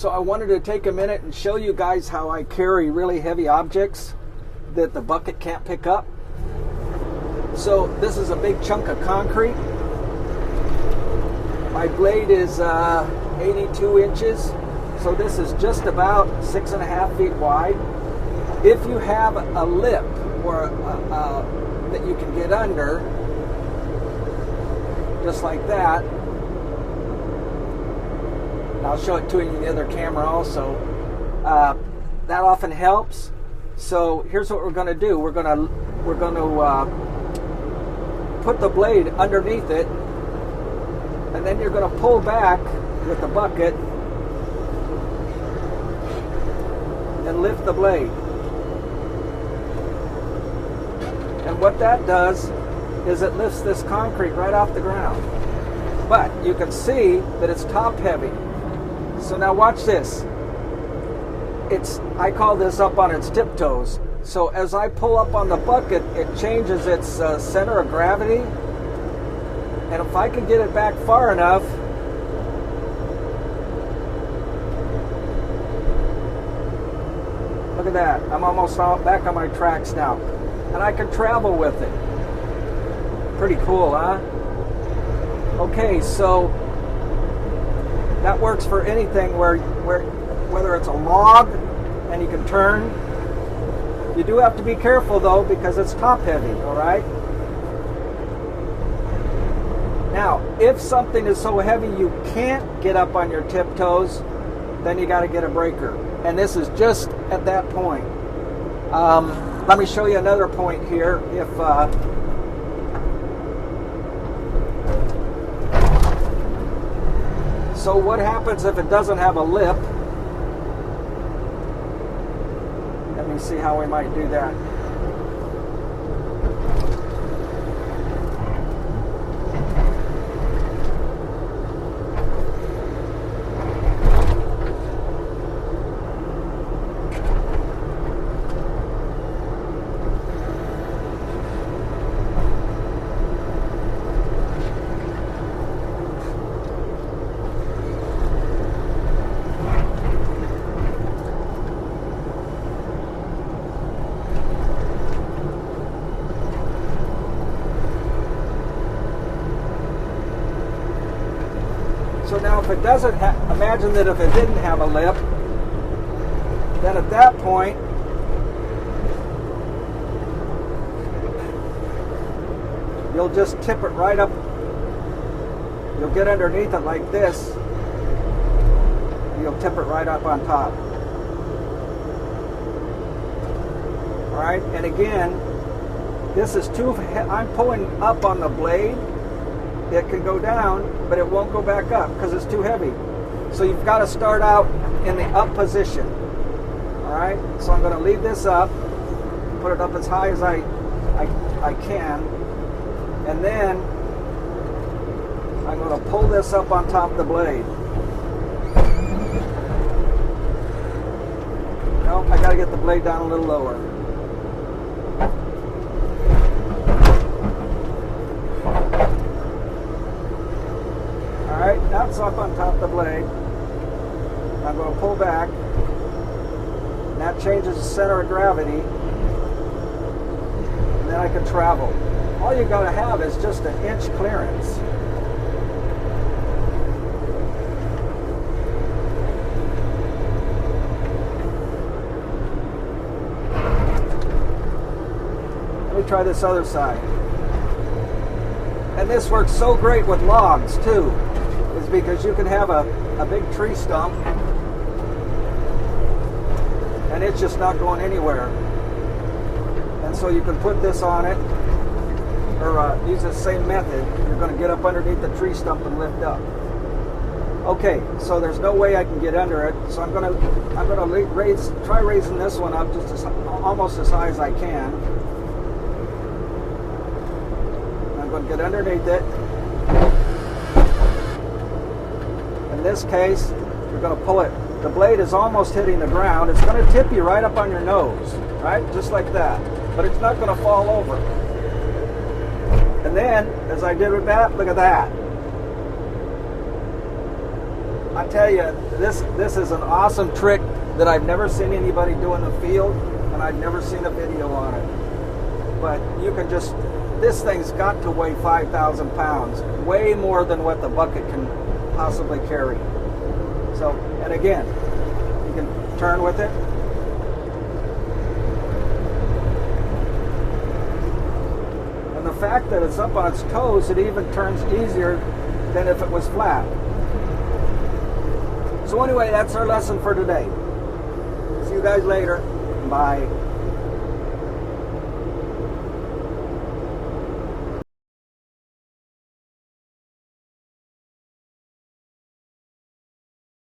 So I wanted to take a minute and show you guys how I carry really heavy objects that the bucket can't pick up. So this is a big chunk of concrete. My blade is 82 inches, so this is just about 6.5 feet wide. If you have a lip or that you can get under, just like that, and I'll show it to you in the other camera also, that often helps. So here's what we're going to do. We're going to put the blade underneath it, and then you're going to pull back with the bucket and lift the blade. And what that does is it lifts this concrete right off the ground. But you can see that it's top heavy. So now watch this. I call this up on its tiptoes. So as I pull up on the bucket, it changes its center of gravity. And if I can get it back far enough, look at that. I'm almost back on my tracks now. And I can travel with it. Pretty cool, huh? Okay, so that works for anything whether it's a log and you can turn. You do have to be careful though, because it's top heavy, all right? Now, if something is so heavy you can't get up on your tiptoes, then you got to get a breaker. And this is just at that point. Let me show you another point here. So what happens if it doesn't have a lip? Let me see how we might do that. So now if it doesn't imagine that if it didn't have a lip, then at that point, you'll just tip it right up. You'll get underneath it like this, and you'll tip it right up on top. All right, and again, this is I'm pulling up on the blade. It can go down, but it won't go back up because it's too heavy. So you've got to start out in the up position. All right, so I'm going to leave this up, put it up as high as I can, and then I'm going to pull this up on top of the blade. No, I got to get the blade down a little lower. Alright, now it's up on top of the blade. I'm going to pull back. And that changes the center of gravity. And then I can travel. All you got to have is just an inch clearance. Let me try this other side. And this works so great with logs too, is because you can have a big tree stump and it's just not going anywhere. And so you can put this on it, or use the same method. You're going to get up underneath the tree stump and lift up. Okay, so there's no way I can get under it, so I'm going to try raising this one up just almost as high as I can. I'm going to get underneath it. In this case, you're going to pull it. The blade is almost hitting the ground. It's going to tip you right up on your nose, right? Just like that. But it's not going to fall over. And then, as I did with that, look at that. I tell you, this is an awesome trick that I've never seen anybody do in the field, and I've never seen a video on it. But you can just, this thing's got to weigh 5,000 pounds, way more than what the bucket can possibly carry. So, and again, you can turn with it. And the fact that it's up on its toes, it even turns easier than if it was flat. So anyway, that's our lesson for today. See you guys later. Bye.